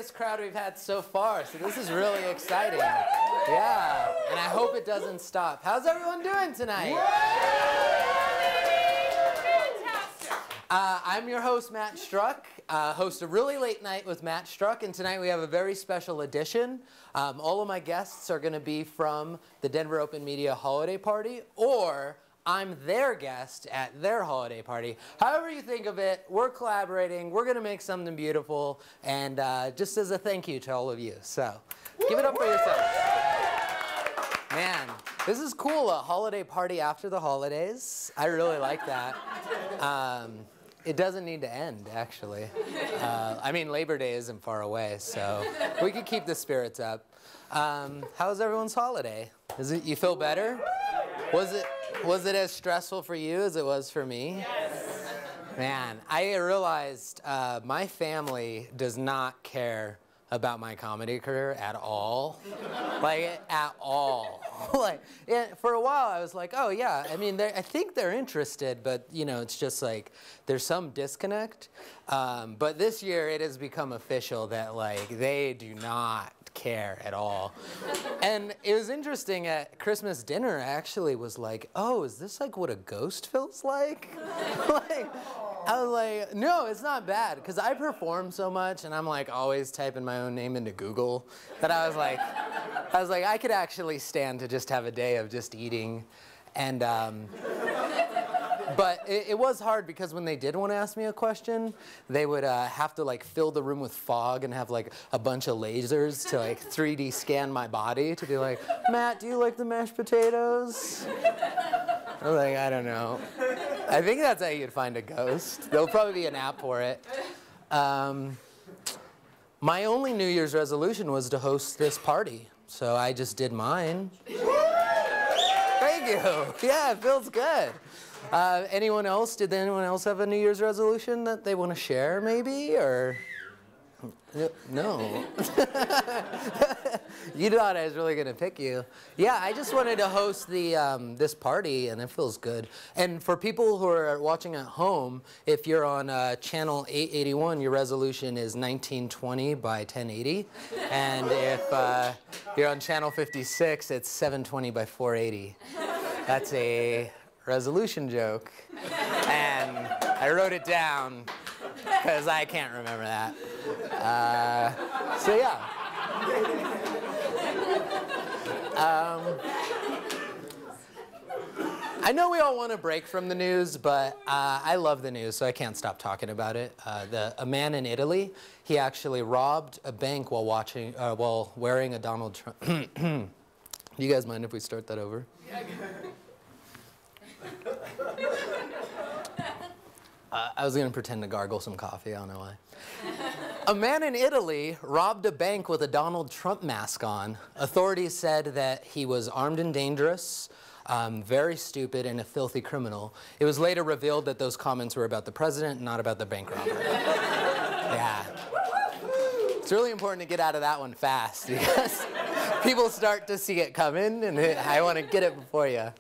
biggest crowd we've had so far, so this is really exciting. Yeah, and I hope it doesn't stop. How's everyone doing tonight? I'm your host, Matt Struck, host of Really Late Night with Matt Struck, and tonight we have a very special edition. All of my guests are going to be from the Denver Open Media Holiday Party, or I'm their guest at their holiday party. However you think of it, we're collaborating, we're going to make something beautiful, and just as a thank you to all of you. So, give it up for yourselves. Man, this is cool, a holiday party after the holidays. I really like that. It doesn't need to end, actually. I mean, Labor Day isn't far away, so we could keep the spirits up. How's everyone's holiday? You feel better? Was it as stressful for you as it was for me? Yes. Man, I realized my family does not care about my comedy career at all. Like, at all. Like, for a while, I was like, oh, yeah. I mean, I think they're interested, but, you know, it's just like there's some disconnect. But this year, it has become official that, like, they do not care at all. And it was interesting, at Christmas dinner, I actually was like, oh, is this like what a ghost feels like? Like, I was like, no, it's not bad, because I perform so much, and I'm like always typing my own name into Google, that I was like, I could actually stand to just have a day of just eating. And but it was hard, because when they did want to ask me a question, they would have to like fill the room with fog and have like a bunch of lasers to like 3D scan my body to be like, Matt, do you like the mashed potatoes? I was like, I don't know. I think that's how you'd find a ghost. There'll probably be an app for it. My only New Year's resolution was to host this party, so I just did mine. Thank you. Yeah, it feels good. Anyone else? Did anyone else have a New Year's resolution that they want to share, maybe, or? No. You thought I was really going to pick you. Yeah, I just wanted to host the this party, and it feels good. And for people who are watching at home, if you're on channel 881, your resolution is 1920 by 1080. And if you're on channel 56, it's 720 by 480. That's a resolution joke. And I wrote it down, because I can't remember that. So yeah. I know we all want a break from the news, but I love the news, so I can't stop talking about it. A man in Italy, he actually robbed a bank while wearing a Donald Trump. Do you guys mind if we start that over? Yeah. I was going to pretend to gargle some coffee, I don't know why. A man in Italy robbed a bank with a Donald Trump mask on. Authorities said that he was armed and dangerous, very stupid, and a filthy criminal. It was later revealed that those comments were about the president, not about the bank robber. Yeah. It's really important to get out of that one fast, because people start to see it coming, and I want to get it before you.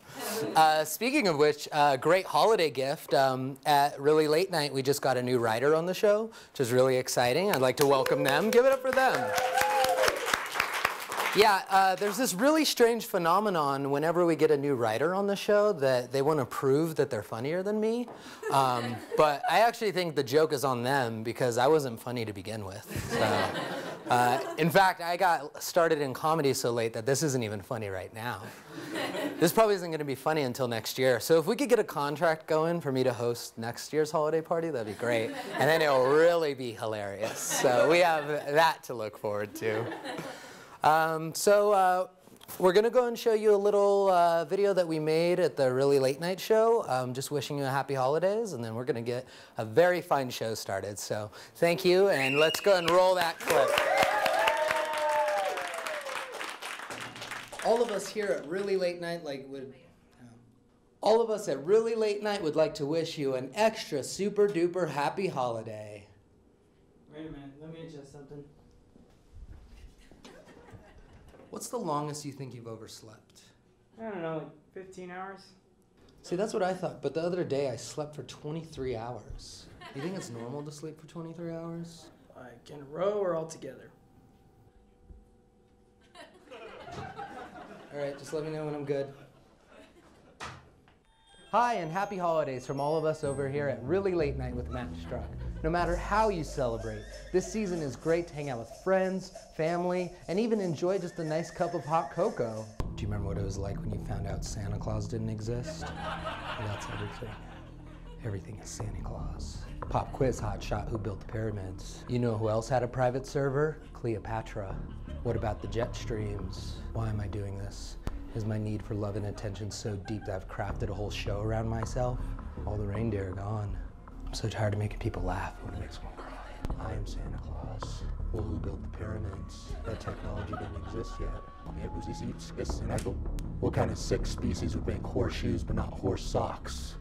Speaking of which, great holiday gift. At Really Late Night, we just got a new writer on the show, which is really exciting. I'd like to welcome them. Give it up for them. Yeah, there's this really strange phenomenon whenever we get a new writer on the show that they want to prove that they're funnier than me. But I actually think the joke is on them, because I wasn't funny to begin with. So, in fact, I got started in comedy so late that this isn't even funny right now. This probably isn't going to be funny until next year. So if we could get a contract going for me to host next year's holiday party, that'd be great. And then it'll really be hilarious. So we have that to look forward to. We're going to go and show you a little video that we made at the Really Late Night show, just wishing you a happy holidays, and then we're going to get a very fun show started. So thank you, and let's go and roll that clip. All of us here at Really Late Night would like to wish you an extra super duper happy holiday. Wait a minute, let me adjust something. What's the longest you think you've overslept? I don't know, like 15 hours? See, that's what I thought, but the other day I slept for 23 hours. You think it's normal to sleep for 23 hours? Like in a row or all together? All right, just let me know when I'm good. Hi, and happy holidays from all of us over here at Really Late Night with Matt Struck. No matter how you celebrate, this season is great to hang out with friends, family, and even enjoy just a nice cup of hot cocoa. Do you remember what it was like when you found out Santa Claus didn't exist? Well, that's everything. Everything is Santa Claus. Pop quiz, hot shot, who built the pyramids? You know who else had a private server? Cleopatra. What about the jet streams? Why am I doing this? Is my need for love and attention so deep that I've crafted a whole show around myself? All the reindeer are gone. I'm so tired of making people laugh when it makes one cry. I am Santa Claus. Well, who built the pyramids? That technology didn't exist yet. What kind of sick species would make horseshoes but not horse socks?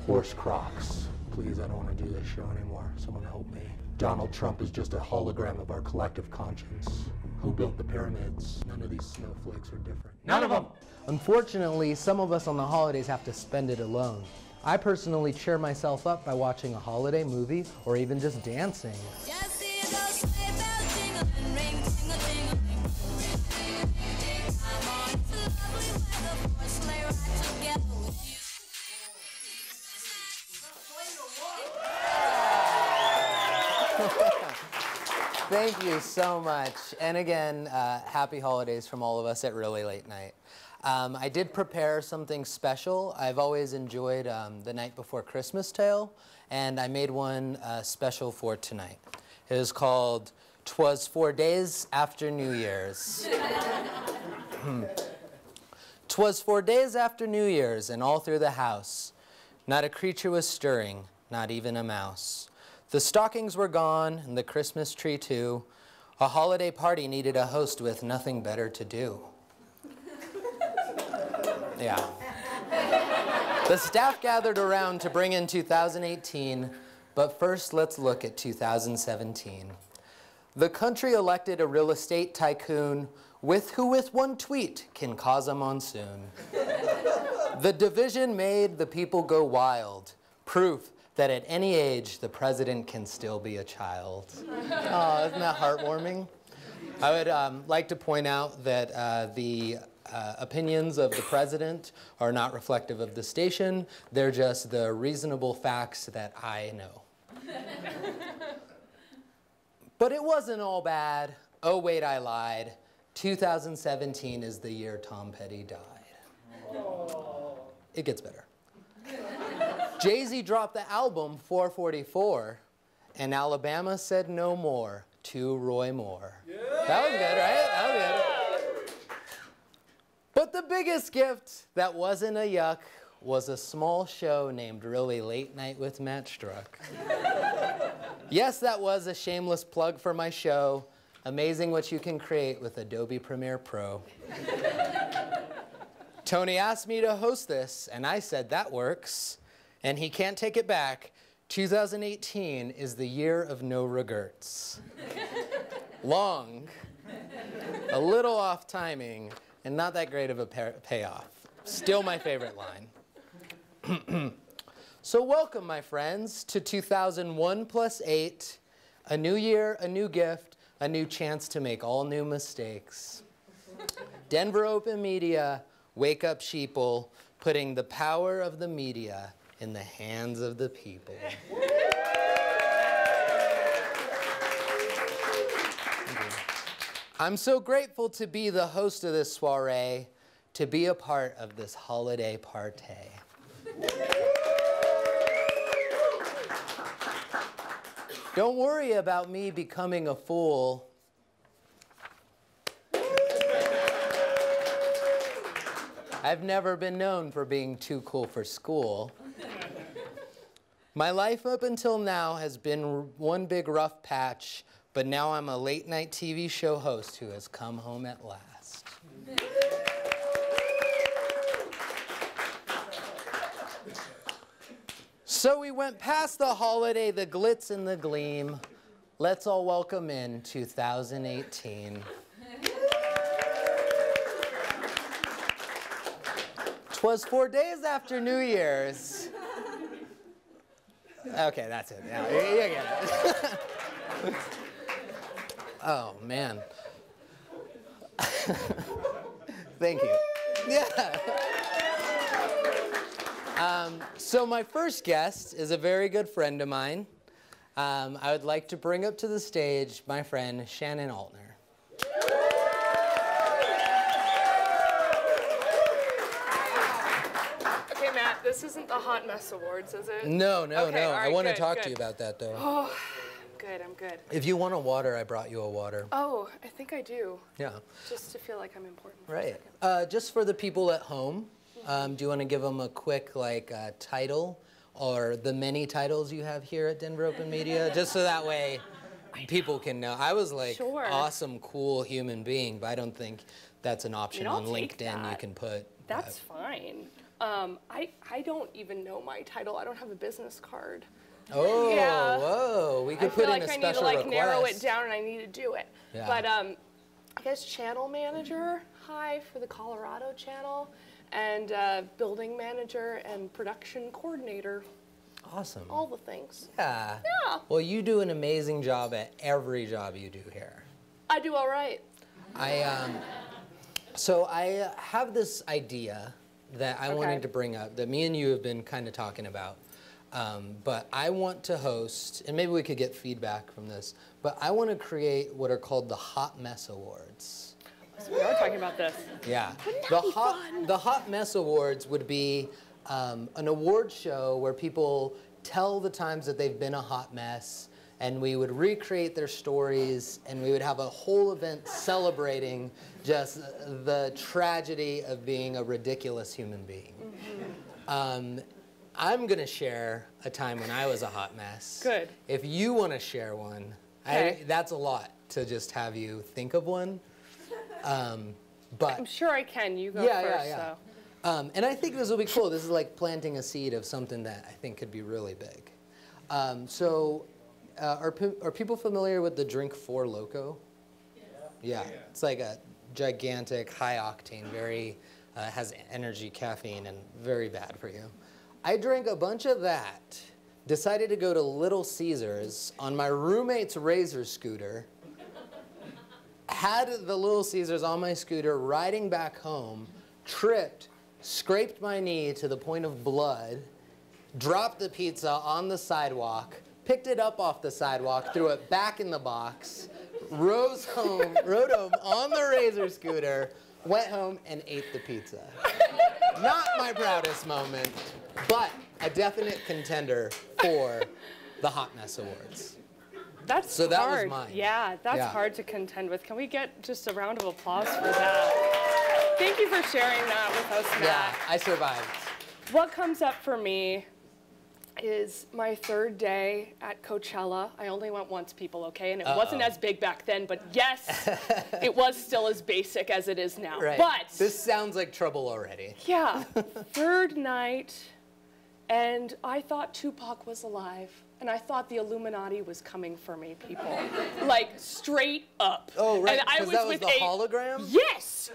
Horse Crocs. Please, I don't want to do this show anymore. Someone help me. Donald Trump is just a hologram of our collective conscience. Who built the pyramids? None of these snowflakes are different. None of them! Unfortunately, some of us on the holidays have to spend it alone. I personally cheer myself up by watching a holiday movie or even just dancing. Thank you so much. And again, happy holidays from all of us at Really Late Night. I did prepare something special. I've always enjoyed The Night Before Christmas Tale, and I made one special for tonight. It is called 'Twas 4 Days After New Year's. 'Twas 4 days after New Year's, and all through the house, not a creature was stirring, not even a mouse. The stockings were gone, and the Christmas tree too. A holiday party needed a host with nothing better to do. Yeah. The staff gathered around to bring in 2018, but first let's look at 2017. The country elected a real estate tycoon who with one tweet can cause a monsoon. The division made the people go wild, proof that at any age the president can still be a child. Oh, isn't that heartwarming? I would like to point out that the opinions of the president are not reflective of the station. They're just the reasonable facts that I know. But it wasn't all bad. Oh, wait, I lied. 2017 is the year Tom Petty died. It gets better. Jay-Z dropped the album 444, and Alabama said no more to Roy Moore. Yeah. That was good, right? That was good. But the biggest gift that wasn't a yuck was a small show named Really Late Night with Matt Struck. Yes, that was a shameless plug for my show. Amazing what you can create with Adobe Premiere Pro. Tony asked me to host this, and I said that works. And he can't take it back. 2018 is the year of no regrets. Long, a little off timing, and not that great of a payoff. Still my favorite line. So welcome, my friends, to 2001 plus 8, a new year, a new gift, a new chance to make all new mistakes. Denver Open Media, wake up sheeple, putting the power of the media in the hands of the people. I'm so grateful to be the host of this soiree, to be a part of this holiday party. Don't worry about me becoming a fool. I've never been known for being too cool for school. My life up until now has been one big rough patch, but now I'm a late night TV show host who has come home at last. So we went past the holiday, the glitz and the gleam. Let's all welcome in 2018. 'Twas 4 days after New Year's. Okay, that's it. Yeah, you get it. Oh, man. Thank you. Yeah. So my first guest is a very good friend of mine. I would like to bring up to the stage my friend Shannon Altner. Okay, Matt, this isn't the Hot Mess Awards, is it? No. Okay, all right, I want to good, talk good. to you about that, though. Oh, good, I'm good. If you want a water, I brought you a water. Oh, I think I do. Yeah. Just to feel like I'm important for Right. a second. Just for the people at home, do you want to give them a quick title or the many titles you have here at Denver Open Media, just so that way people can know? I was like, Sure. awesome, cool human being, but I don't think that's an option I'll on take LinkedIn you that. can put. That's fine. I don't even know my title. I don't have a business card. Oh, Yeah. whoa! We could I put feel in like a I need to special like request. narrow it down, and I need to do it. Yeah. But I guess channel manager, hi, for the Colorado channel, and building manager and production coordinator. Awesome. All the things. Yeah. Yeah. Well, you do an amazing job at every job you do here. I do all right. So I have this idea that I wanted Okay. to bring up that me and you have been kind of talking about. But I want to host, and maybe we could get feedback from this, but I want to create what are called the Hot Mess Awards. So we are talking about this. Yeah. Wouldn't that be fun? The Hot Mess Awards would be an award show where people tell the times that they've been a hot mess, and we would recreate their stories, and we would have a whole event celebrating just the tragedy of being a ridiculous human being. Mm-hmm. I'm going to share a time when I was a hot mess. Good. If you want to share one, Okay. that's a lot to just have you think of one. But I'm sure I can. You go yeah, first. yeah. So. And I think this will be cool. This is like planting a seed of something that I think could be really big. Are people familiar with the drink Four Loko? Yeah. It's like a gigantic, high octane, very has energy, caffeine, and very bad for you. I drank a bunch of that. Decided to go to Little Caesars on my roommate's Razor scooter. Had the Little Caesars on my scooter, riding back home, tripped, scraped my knee to the point of blood, dropped the pizza on the sidewalk, picked it up off the sidewalk, threw it back in the box, rode home on the Razor scooter, went home and ate the pizza. Not my proudest moment, but a definite contender for the Hot Mess Awards. That's So hard. that was mine. Yeah, that's Yeah. hard to contend with. Can we get just a round of applause for that? Thank you for sharing that with us, Matt. Yeah, I survived. What comes up for me is my third day at Coachella. I only went once, people, okay? And it wasn't as big back then, but yes, it was still as basic as it is now. Right. But This sounds like trouble already. yeah, third night, and I thought Tupac was alive. And I thought the Illuminati was coming for me, people. Like, straight up. Oh, right, And I 'cause was that was with the hologram? Yes!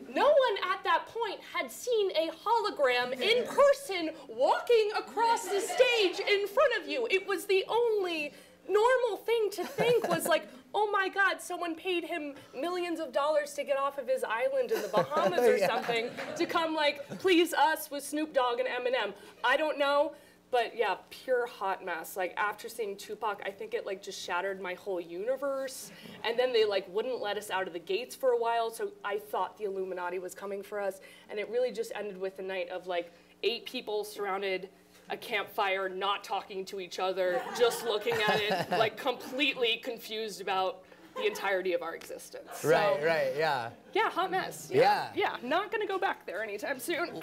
No one at that point had seen a hologram in person walking across the stage in front of you. It was the only normal thing to think was like, oh my God, someone paid him millions of dollars to get off of his island in the Bahamas or Yeah. something to come like, please us with Snoop Dogg and Eminem. I don't know. But yeah, pure hot mess. Like after seeing Tupac, I think it like just shattered my whole universe. And then they like wouldn't let us out of the gates for a while. So I thought the Illuminati was coming for us. And it really just ended with a night of like 8 people surrounded a campfire, not talking to each other, just looking at it, like completely confused about the entirety of our existence. Right, So, right, yeah. yeah, hot mess. Yeah. Yeah, not gonna go back there anytime soon.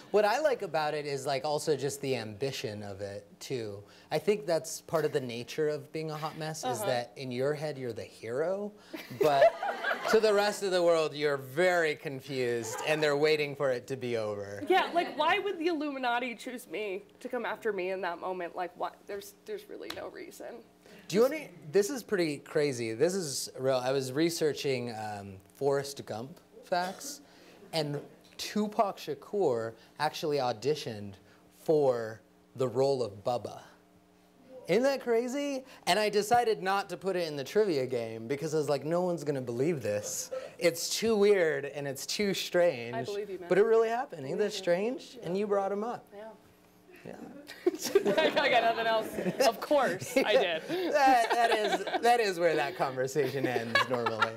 What I like about it is like also just the ambition of it too. I think that's part of the nature of being a hot mess is that in your head you're the hero, but to the rest of the world you're very confused and they're waiting for it to be over. Yeah, like why would the Illuminati choose me to come after me in that moment? Like what? There's really no reason. Do you want to? This is pretty crazy. This is real. I was researching Forrest Gump facts, and Tupac Shakur actually auditioned for the role of Bubba. Isn't that crazy? And I decided not to put it in the trivia game because I was like, no one's gonna believe this. It's too weird and it's too strange. I believe you, man. But it really happened. Ain't that strange? Yeah. And you brought him up. Yeah. Yeah. I got nothing else. Of course, I did. that is where that conversation ends normally.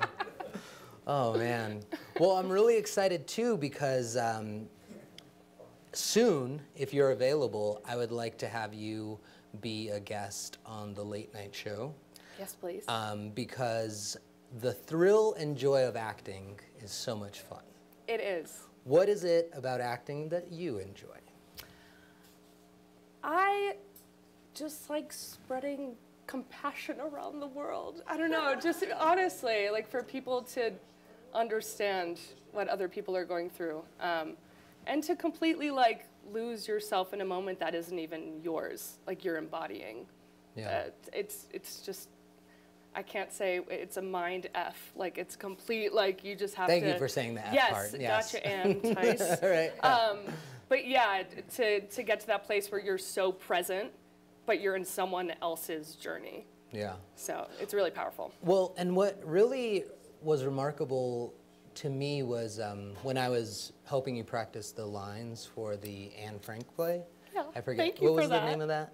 Oh man. Well, I'm really excited too because soon, if you're available, I would like to have you be a guest on the late night show. Yes, please. Because the thrill and joy of acting is so much fun. It is. What is it about acting that you enjoy? I just like spreading compassion around the world. I don't know, just honestly, like for people to understand what other people are going through, and to completely like lose yourself in a moment that isn't even yours, like you're embodying. Yeah. It's just, I can't say it's a mind F. Like it's complete, like you just have Thank to. you for saying the F yes, part. Yes, gotcha, and Tice. Right. But yeah, to get to that place where you're so present, but you're in someone else's journey. Yeah. So it's really powerful. Well, and what really was remarkable to me was when I was helping you practice the lines for the Anne Frank play. Yeah, I forget. thank you what was for the that. name of that?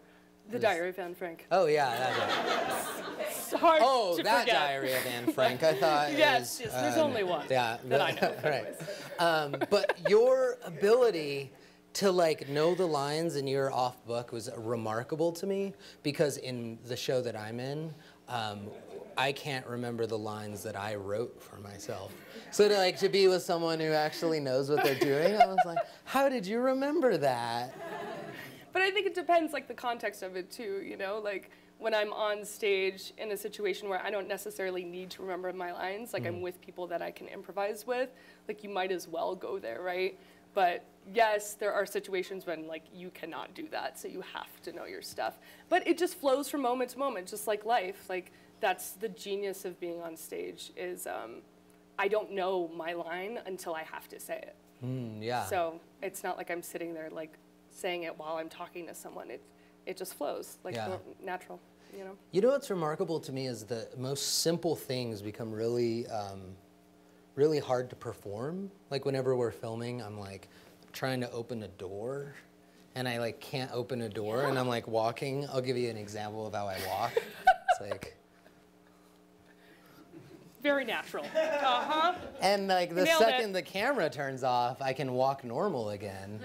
The Diary of Anne Frank. Oh yeah, that's it. It's hard Oh, to that forget. Diary of Anne Frank. I thought. Yes, it was, yes. There's only one. Yeah, that I know. right. But your ability to like know the lines in your off book was remarkable to me because in the show that I'm in, I can't remember the lines that I wrote for myself. So to be with someone who actually knows what they're doing, I was like, how did you remember that? But I think it depends, like the context of it too. You know, like when I'm on stage in a situation where I don't necessarily need to remember my lines, like I'm with people that I can improvise with, like you might as well go there, right? But yes, there are situations when like you cannot do that, so you have to know your stuff. But it just flows from moment to moment, just like life. Like that's the genius of being on stage is I don't know my line until I have to say it. Yeah. So it's not like I'm sitting there like saying it while I'm talking to someone. It just flows like natural, you know? You know what's remarkable to me is the most simple things become really, really hard to perform. Like whenever we're filming, I'm like trying to open a door and I like can't open a door and I'm like walking. I'll give you an example of how I walk. It's like. Very natural. Uh-huh. And like the Nailed second it. the camera turns off, I can walk normal again.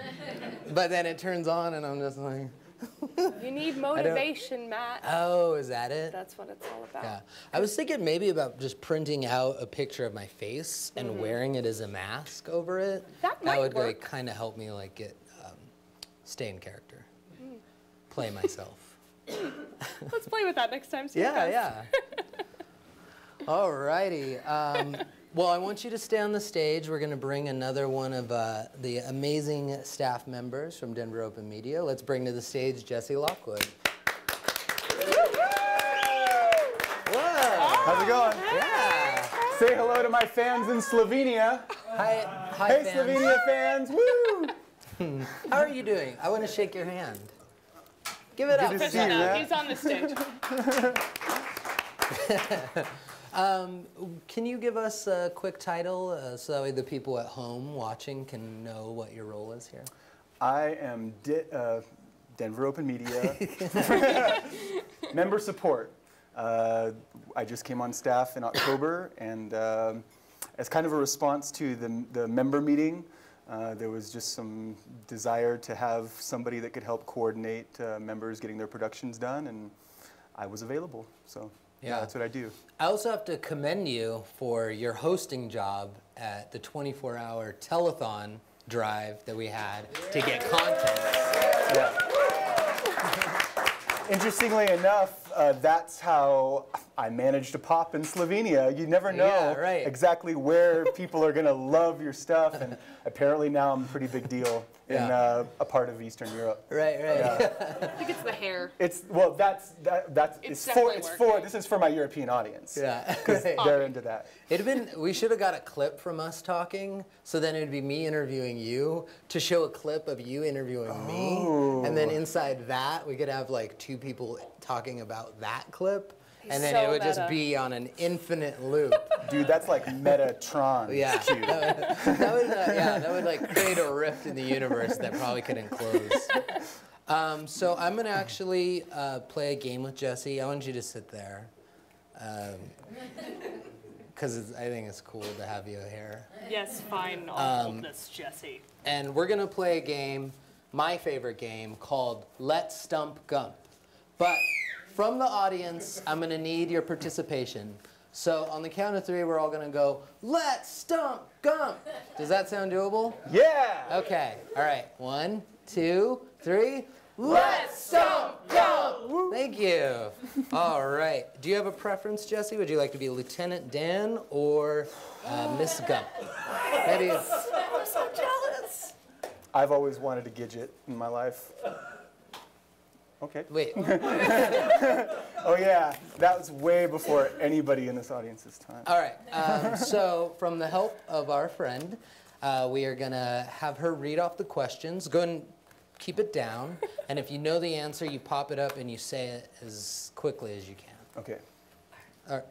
But then it turns on and I'm just like. You need motivation, Matt. Oh, is that it? That's what it's all about. Yeah. I was thinking maybe about just printing out a picture of my face and wearing it as a mask over it. That might would work. like kind of help me like get stay in character. Play myself. Let's play with that next time. See how it Yeah, goes. yeah. Alrighty. Well, I want you to stay on the stage. We're going to bring another one of the amazing staff members from Denver Open Media. Let's bring to the stage Jesse Lockwood. Whoa. How's it going? Yeah. Say hello to my fans in Slovenia. Hi, Hey, fans. Slovenia fans! Woo! How are you doing? I want to shake your hand. Give it up. to Fish see it you, out. Matt. He's on the stage. Can you give us a quick title so that way the people at home watching can know what your role is here? I am Denver Open Media member support. I just came on staff in October, and as kind of a response to the member meeting, there was just some desire to have somebody that could help coordinate members getting their productions done, and I was available. So yeah, that's what I do. I also have to commend you for your hosting job at the 24-hour telethon drive that we had to get content. Yeah. Interestingly enough, that's how I managed to pop in Slovenia. You never know Yeah, right. exactly where people are going to love your stuff, and apparently now I'm a pretty big deal in Yeah. a part of Eastern Europe. Right. Yeah. I think it's the hair. It's well, that's It's for definitely this is for my European audience. Yeah. Because they're into that. It'd been. We should have got a clip from us talking, so then it'd be me interviewing you to show a clip of you interviewing me, and then inside that we could have like two people talking about that clip, and then So it would just meta. be on an infinite loop. Dude, that's like Metatron. Yeah. It's cute. that would like create a rift in the universe that probably couldn't close. So I'm gonna actually play a game with Jesse. I want you to sit there. Because I think it's cool to have you here. Yes, fine. I'll hold this, Jesse. And we're going to play a game, my favorite game, called Let's Stump Gump. But from the audience, I'm going to need your participation. So on the count of three, we're all going to go, Let's Stump Gump. Does that sound doable? Yeah. Okay. All right. 1, 2, 3. Let's Stump Gump! Thank you. All right. Do you have a preference, Jesse? Would you like to be Lieutenant Dan or Miss Gump? Maybe. I'm so jealous. I've always wanted a Gidget in my life. Okay. Wait. Oh yeah, that was way before anybody in this audience's time. All right. So from the help of our friend, we are going to have her read off the questions. Go ahead and keep it down. And if you know the answer, you pop it up and you say it as quickly as you can. Okay. All right.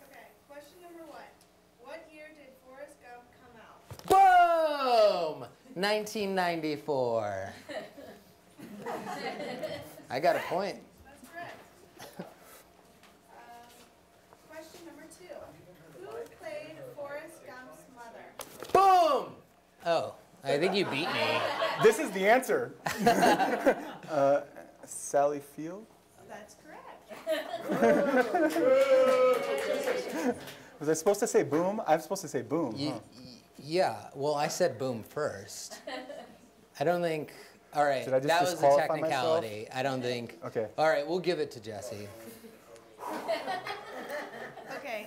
Okay, question number 1. What year did Forrest Gump come out? Boom! 1994. I got a point. That's correct. Question number 2. Who played Forrest Gump's mother? Boom! Oh, I think you beat me. This is the answer. Sally Field? That's correct. Was I supposed to say boom? I'm supposed to say boom. Huh? Yeah, well, I said boom first. I don't think. All right, Did I just that was a disqualify technicality. I don't think. Okay. All right, we'll give it to Jesse. Okay,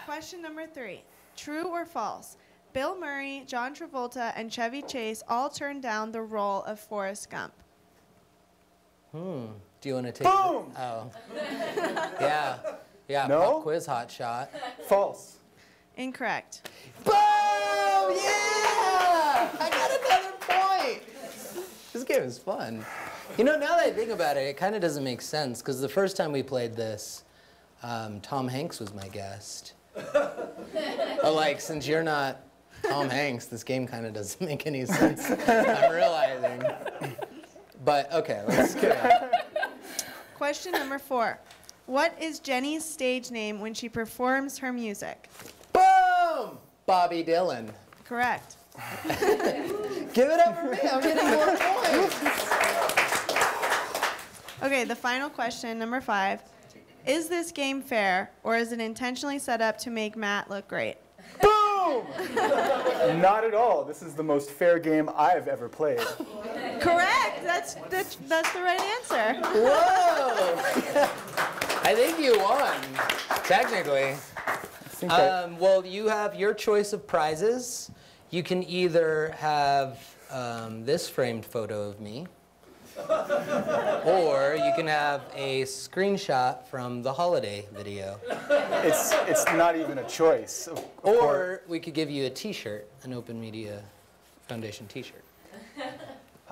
question number 3. True or false? Bill Murray, John Travolta, and Chevy Chase all turned down the role of Forrest Gump. Do you want to take? Boom! Oh. Yeah. Yeah. No? Pop quiz hot shot. False. Incorrect. Boom! Yeah! I got another point. This game is fun. You know, now that I think about it, it kind of doesn't make sense because the first time we played this, Tom Hanks was my guest. But like, since you're not Tom Hanks, this game kind of doesn't make any sense. I'm realizing. But okay, let's get on. Question number 4. What is Jenny's stage name when she performs her music? Boom! Bobby Dylan. Correct. Give it up for me. I'm getting more points. Okay, the final question, number 5. Is this game fair, or is it intentionally set up to make Matt look great? Boom! Not at all. This is the most fair game I've ever played. Correct. That's the right answer. Whoa! I think you won, technically. Well, you have your choice of prizes. You can either have this framed photo of me, or you can have a screenshot from the holiday video. It's not even a choice. Of course. Or we could give you a T-shirt, an Open Media Foundation T-shirt.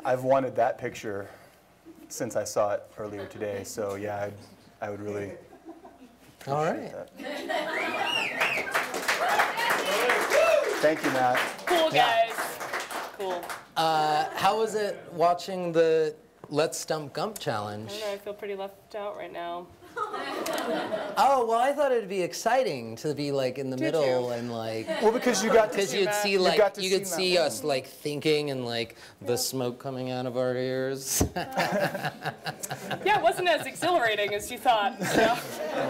I've wanted that picture since I saw it earlier today, so yeah, I would really All appreciate right. that. Thank you, Matt. Cool, guys. Cool. How was it watching the Let's Stump Gump I challenge? don't know, I feel pretty left out right now. Oh, well, I thought it'd be exciting to be like in the middle and like. Well, because you got to Because see you'd Matt- see like got to you could Matt see win. us like thinking and like the smoke coming out of our ears. Yeah, it wasn't as exhilarating as you thought. Yeah.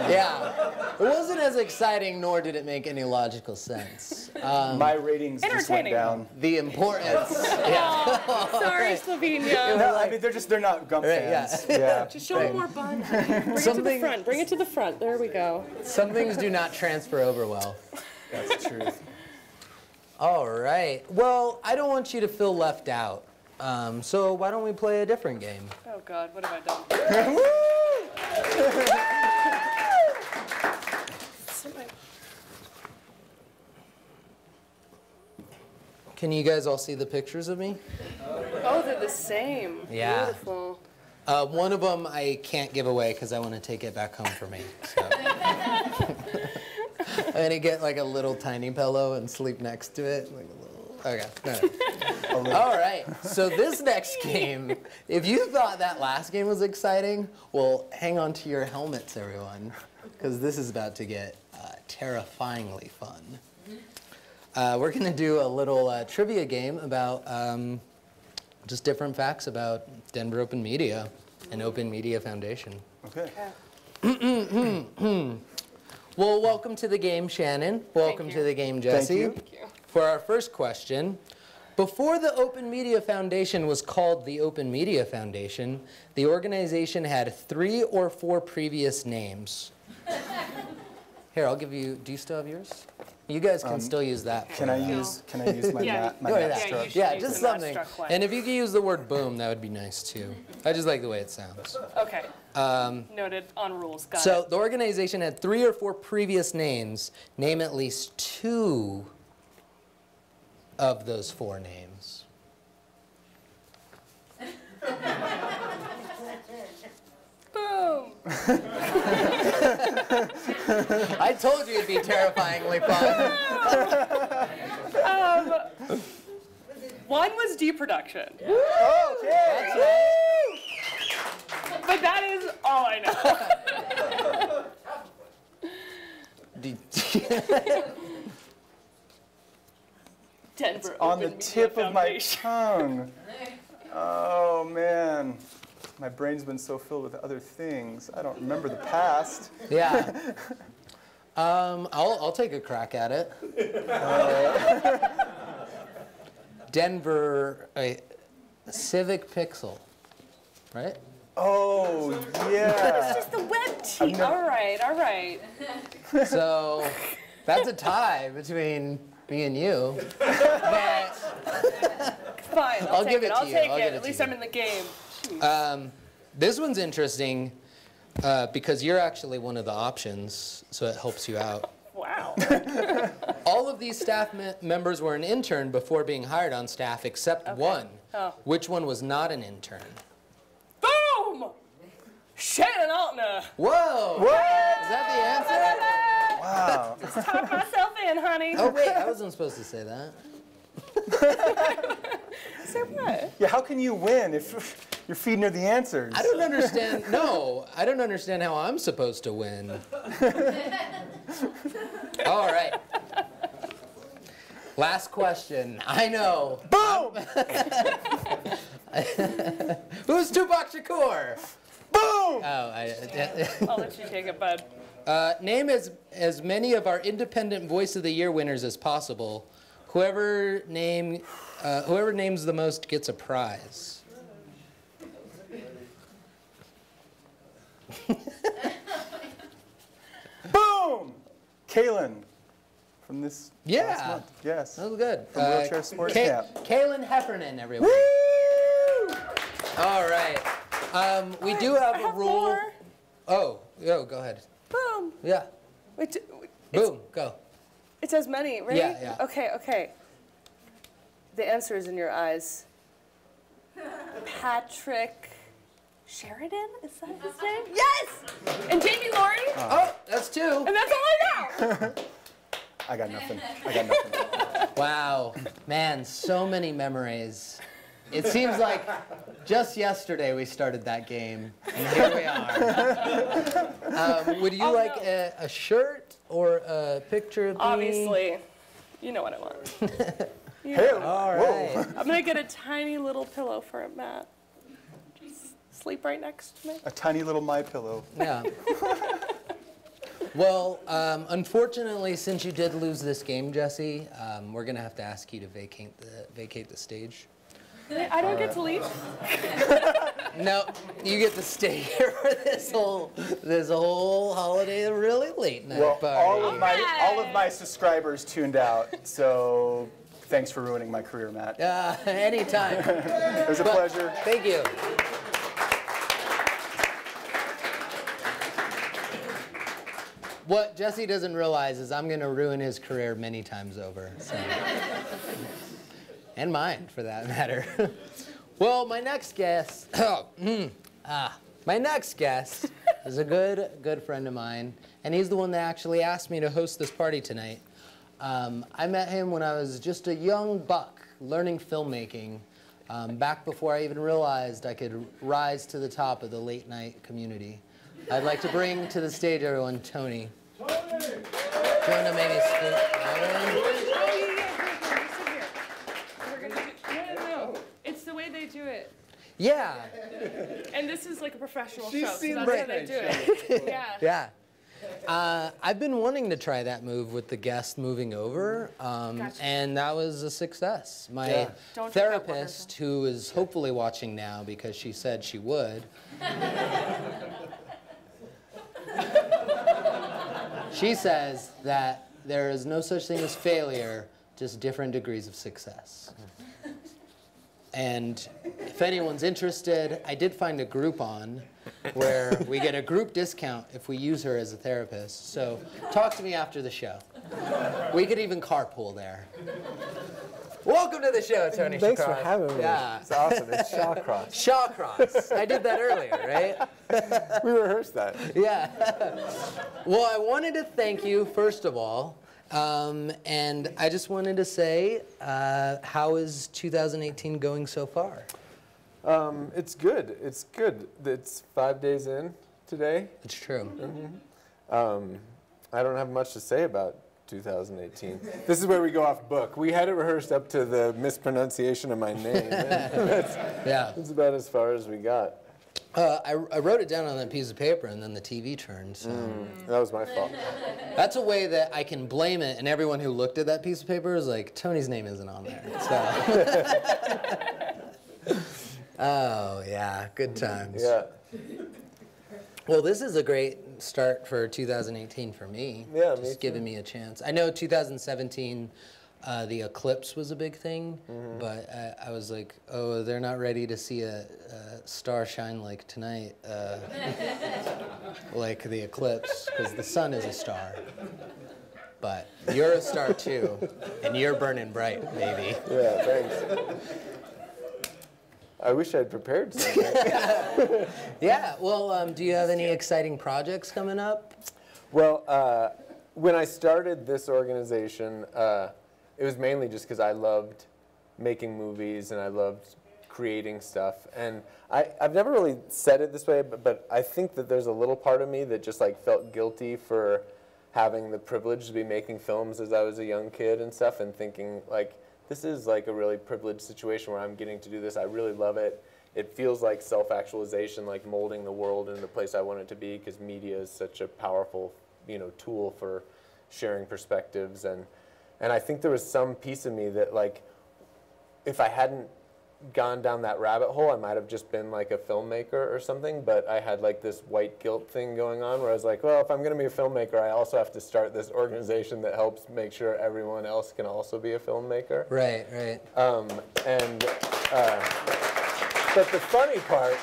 Yeah, it wasn't as exciting, nor did it make any logical sense. My ratings just went Entertaining, down. The importance. Oh, sorry, Slovenia. No, I mean they're not Gump Right, yeah. fans. Yeah. Just show them more bun. Bring it to Something the the front. Bring it to the front. There we go. Some things do not transfer over well. That's the truth. All right. Well, I don't want you to feel left out. So why don't we play a different game? Oh God, what have I done? Can you guys all see the pictures of me? Oh, they're the same. Yeah. Beautiful. One of them I can't give away because I want to take it back home for me. So. I'm going to get like a little tiny pillow and sleep next to it. Like a little... Okay. No. All right. So this next game, if you thought that last game was exciting, well, hang on to your helmets, everyone, because this is about to get terrifyingly fun. We're going to do a little trivia game about just different facts about Denver Open Media and Open Media Foundation. Okay. Well, welcome to the game, Shannon. Welcome to the game, Jesse. Thank you. For our first question, before the Open Media Foundation was called the Open Media Foundation, the organization had 3 or 4 previous names. Here, I'll give you, do you still have yours? You guys can still use that. Can I use my Yeah. my Go ahead, mat that. stroke? Yeah, use just the Matt something. Struck one. And if you could use the word boom, that would be nice too. I just like the way it sounds. Okay. Noted on rules. Got So it. the organization had 3 or 4 previous names. Name at least 2 of those 4 names. Boom. I told you it'd be terrifyingly fun. One was deproduction. Okay. But that is all I know. Denver On Open the tip Media of my Foundation. tongue. Oh man, my brain's been so filled with other things. I don't remember the past. Yeah. I'll take a crack at it. Denver Civic Pixel, right? Oh yeah. Just the web team. All right, all right. So that's a tie between me and you. But Fine, I'll give it to I'll you. take I'll it. give it At to least you. I'm in the game. this one's interesting because you're actually one of the options, so it helps you out. Wow. All of these staff members were an intern before being hired on staff, except one. Oh. Which one was not an intern? Boom! Shannon Altner. Whoa! What? Is that the answer? Wow. Talk myself in, honey. Oh wait, I wasn't supposed to say that. Say what? Yeah, how can you win if you're feeding her the answers? I don't understand. No, I don't understand how I'm supposed to win. All right. Last question. I know. Boom! Who's Tupac Shakur? Boom! Oh, I'll let you take it, bud. name as many of our Independent Voice of the Year winners as possible. Whoever names the most gets a prize. Boom! Kaylin from this last Yeah, month. Yes. that was good. From Wheelchair Sports Camp. Kaylin Heffernan, everyone. Woo! All right. We do have a rule. More. Oh, go ahead. Boom. Yeah. Wait, Boom, go. it's as many, right? Yeah. Okay. The answer is in your eyes. Patrick Sheridan? Is that his name? Yes! And Jamie Laurie? Oh, that's two. And that's all I know! I got nothing. Wow. Man, so many memories. It seems like just yesterday we started that game, and here we are. Would you like a shirt or a picture of me? Obviously. You know what I want. Hey, All right. I'm gonna get a tiny little pillow for Matt. Just sleep right next to me. a tiny little My Pillow. Yeah. Well, unfortunately, since you did lose this game, Jesse, we're gonna have to ask you to vacate the stage. I don't get to leave. No, you get to stay here for this whole holiday, really late night Well, party. all of my subscribers tuned out, so thanks for ruining my career, Matt. Anytime. It was a pleasure. Thank you. What Jesse doesn't realize is I'm going to ruin his career many times over. So. And mine, for that matter. Well, my next guest, my next guest is a good friend of mine, and he's the one that actually asked me to host this party tonight. I met him when I was just a young buck learning filmmaking, back before I even realized I could rise to the top of the late night community. I'd like to bring to the stage, everyone, Tony. Tony! Do you want to maybe scoot? No. It's the way they do it. Yeah. And this is like a professional She's show, so seen that's the how they right do it. Yeah. Yeah. I've been wanting to try that move with the guest moving over, and that was a success. My therapist, who is hopefully watching now because she said she would, she says that there is no such thing as failure, just different degrees of success. And if anyone's interested, I did find a Groupon where we get a group discount if we use her as a therapist. So talk to me after the show. We could even carpool there. Welcome to the show, Tony. Thanks Shawcross. for having me. Yeah. It's awesome. It's Shawcross. Shawcross. I did that earlier, right? We rehearsed that. Yeah. Well, I wanted to thank you, first of all. And I just wanted to say, how is 2018 going so far? It's good. It's good. It's 5 days in today. It's true. I don't have much to say about 2018. This is where we go off book. We had it rehearsed up to the mispronunciation of my name. That's about as far as we got. I wrote it down on that piece of paper, and then the TV turned. So. That was my fault. That's a way that I can blame it, and everyone who looked at that piece of paper is like, Tony's name isn't on there. So. Oh, yeah, good times. Yeah. Well, this is a great start for 2018 for me. Yeah, Just giving me a chance. I know 2017, the eclipse was a big thing, but I was like, oh, they're not ready to see a star shine like tonight, like the eclipse, because the sun is a star. But you're a star too, and you're burning bright, baby. Yeah, thanks. I wish I'd prepared something. Yeah, well, do you have any exciting projects coming up? Well, when I started this organization, it was mainly just because I loved making movies and I loved creating stuff. And I've never really said it this way, but I think that there's a little part of me that just like felt guilty for having the privilege to be making films as I was a young kid and stuff, and thinking like, this is like a really privileged situation where I'm getting to do this. I really love it. It feels like self-actualization, like molding the world into the place I want it to be, because media is such a powerful, tool for sharing perspectives. And I think there was some piece of me that, like, if I hadn't gone down that rabbit hole, I might have just been like a filmmaker or something, but I had like this white guilt thing going on where I was like, well, if I'm going to be a filmmaker, I also have to start this organization that helps make sure everyone else can also be a filmmaker. Right, right. But the funny part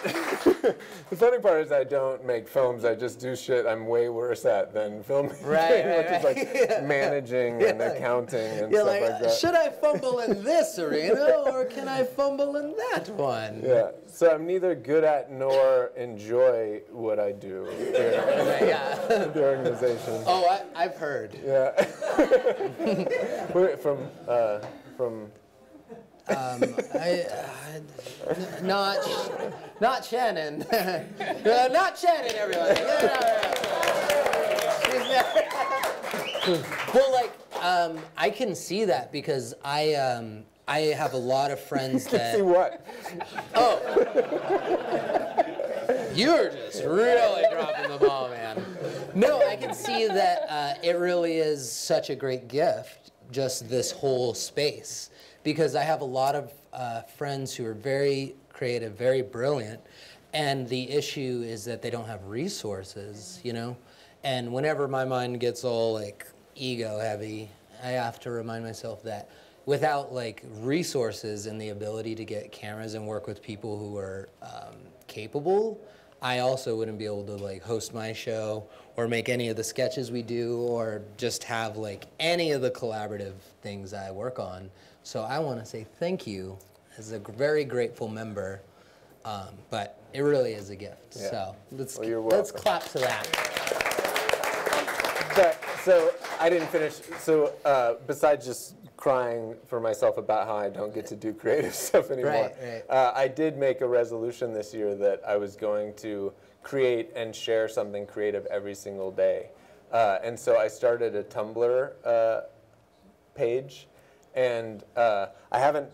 is I don't make films. I just do shit I'm way worse at than filmmaking, which is like managing and accounting and stuff like that. Should I fumble in this arena or can I fumble in that one? Yeah. So I'm neither good at nor enjoy what I do in the organization. Oh, I've heard. Yeah. Not Shannon. Not Shannon, everyone. Well, like, I can see that because I have a lot of friends that. See what? Oh. You're just really dropping the ball, man. No, I can see that it really is such a great gift, just this whole space. Because I have a lot of friends who are very creative, very brilliant, And the issue is that they don't have resources, you know? And whenever my mind gets all like ego heavy, I have to remind myself that without like resources and the ability to get cameras and work with people who are capable, I also wouldn't be able to like host my show or make any of the sketches we do or just have like any of the collaborative things I work on. So I want to say thank you as a very grateful member, but it really is a gift. Yeah. So Let's clap to that. So I didn't finish. So besides just crying for myself about how I don't get to do creative stuff anymore, Right. I did make a resolution this year that I was going to create and share something creative every single day. And so I started a Tumblr page, and I haven't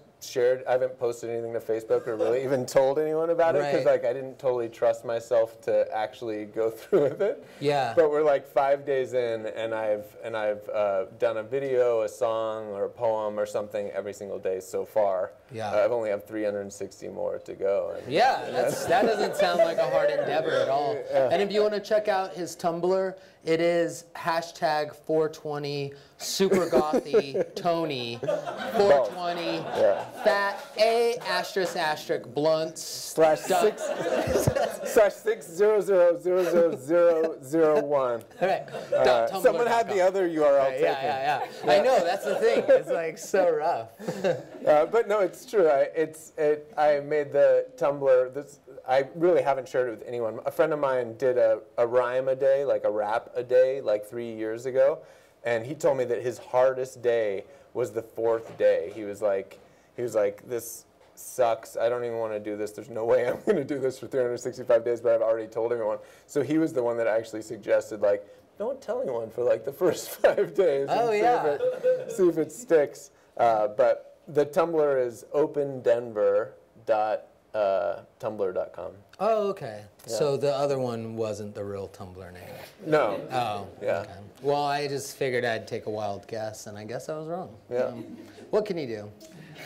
posted anything to Facebook or really even told anyone about it because like I didn't totally trust myself to actually go through with it. Yeah. But we're like 5 days in, and I've done a video, a song, or a poem or something every single day so far. Yeah. I've only have 360 more to go. And Yeah, that doesn't sound like a hard endeavor at all. Yeah. And if you want to check out his Tumblr, it is #420 super gothy Tony 420 fat A * blunts /600000001. Okay. Someone had the other URL taken. Yeah. I know, that's the thing. It's like so rough. But no, it's true. I made the Tumblr. I really haven't shared it with anyone. A friend of mine did a rhyme a day, like a rap a day, like 3 years ago, and he told me that his hardest day was the 4th day. He was like, this sucks. I don't even want to do this. There's no way I'm going to do this for 365 days, but I've already told everyone. So he was the one that actually suggested, like, don't tell anyone for like the first 5 days. Oh, and yeah. see if it sticks. But the Tumblr is opendenver.tumblr.com. Oh, okay. Yeah. So the other one wasn't the real Tumblr name. No. Oh, Yeah. okay. Well, I just figured I'd take a wild guess, and I guess I was wrong. Yeah. What can you do?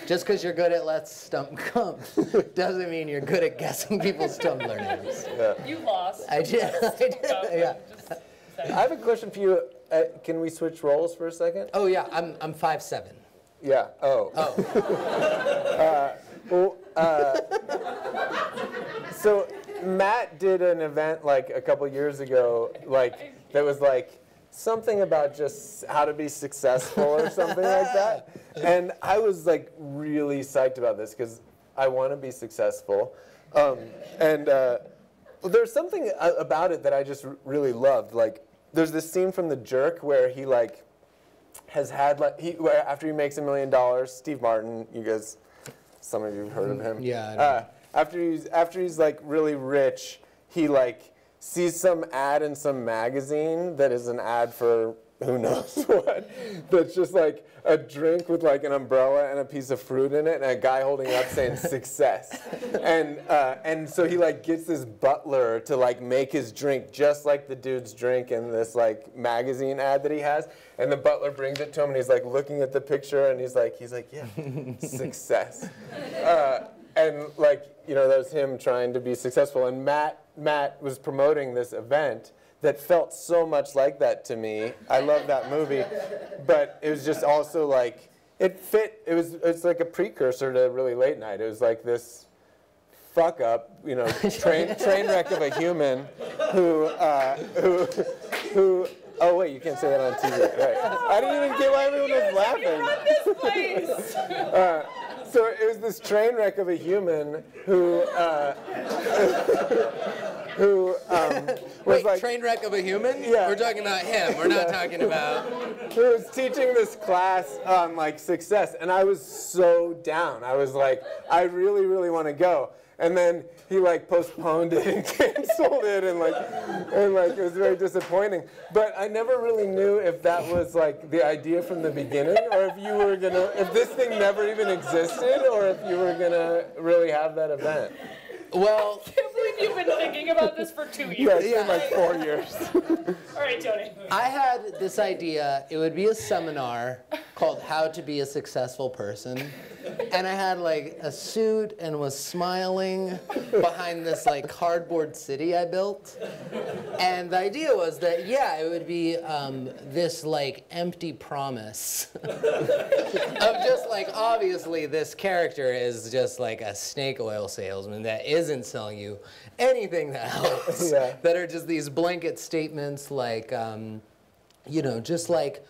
Just because you're good at Let's Stump Gump doesn't mean you're good at guessing people's Tumblr names. Yeah. You lost. I did. Yeah. I have a question for you. Can we switch roles for a second? Oh yeah, I'm 5'7". Yeah. Oh. So Matt did an event like a couple years ago, like that was like something about just how to be successful or something like that. And I was like really psyched about this because I want to be successful. There's something about it that I just really loved. Like, there's this scene from The Jerk where he like has had like where after he makes $1 million, Steve Martin, you guys, some of you have heard of him. Yeah. I know. After he's like really rich, he like sees some ad in some magazine that is an ad for who knows what. That's just like a drink with like an umbrella and a piece of fruit in it, and a guy holding it up saying success. And so he like gets this butler to like make his drink just like the dude's drink in this like magazine ad that he has. And the butler brings it to him, and he's like looking at the picture, and he's like, yeah, success. And like, you know, that was him trying to be successful. And Matt was promoting this event that felt so much like that to me. I love that movie, but it was just also like, it fit, it's like a precursor to Really Late Night. It was like this fuck up, you know, train wreck of a human who, oh wait, you can't say that on TV, right? I didn't even get why everyone was laughing. This place. So it was this train wreck of a human who was like train wreck of a human? Yeah. We're talking about him. We're not talking about. who was teaching this class on like success, and I was so down. I was like, I really, really want to go. And then he like postponed it and canceled it, and like it was very disappointing. But I never really knew if that was like the idea from the beginning, or if you were gonna, if this thing never even existed, or if you were gonna really have that event. Well, I can't believe You've been thinking about this for 2 years. Yeah, it's been like 4 years. All right, Tony. I had this idea. It would be a seminar called How to Be a Successful Person. And I had like a suit and was smiling behind this like cardboard city I built. And the idea was that, yeah, it would be this like empty promise of just like, obviously this character is just like a snake oil salesman that isn't selling you anything that helps. Yeah. That are just these blanket statements like, you know, just like,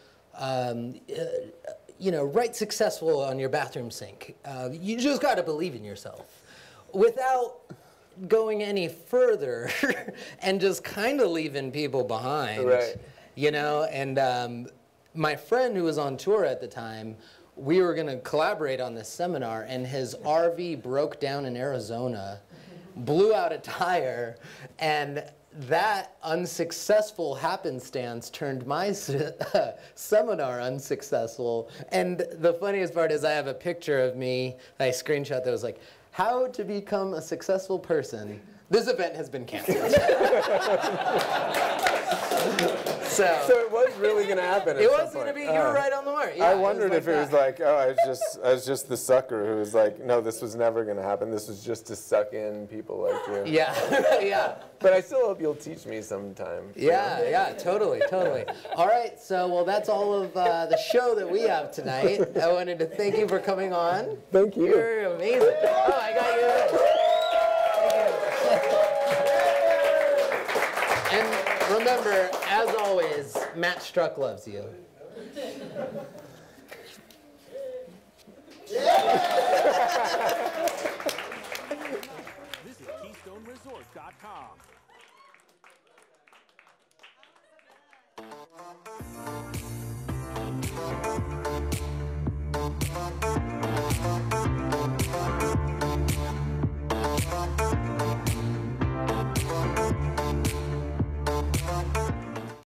you know, write successful on your bathroom sink. You just got to believe in yourself. Without going any further and just kind of leaving people behind. Right. You know, and my friend who was on tour at the time, we were going to collaborate on this seminar, and his RV broke down in Arizona, blew out a tire, and that unsuccessful happenstance turned my seminar unsuccessful. And the funniest part is I have a picture of me, I screenshot that was like, how to become a successful person. This event has been canceled. So it was really going to happen at it some was going to point. be, you were right on the mark. Yeah, I wondered if it was that. like, oh, I was just the sucker who was like, no, this was never going to happen. This was just to suck in people like you. Yeah, yeah. But I still hope you'll teach me sometime. Yeah, yeah, totally, totally. All right, so, well, that's all of the show that we have tonight. I wanted to thank you for coming on. Thank you. You're amazing. Oh, I got you this. And remember, as always, Matt Struck loves you. Visit KeystoneResort.com.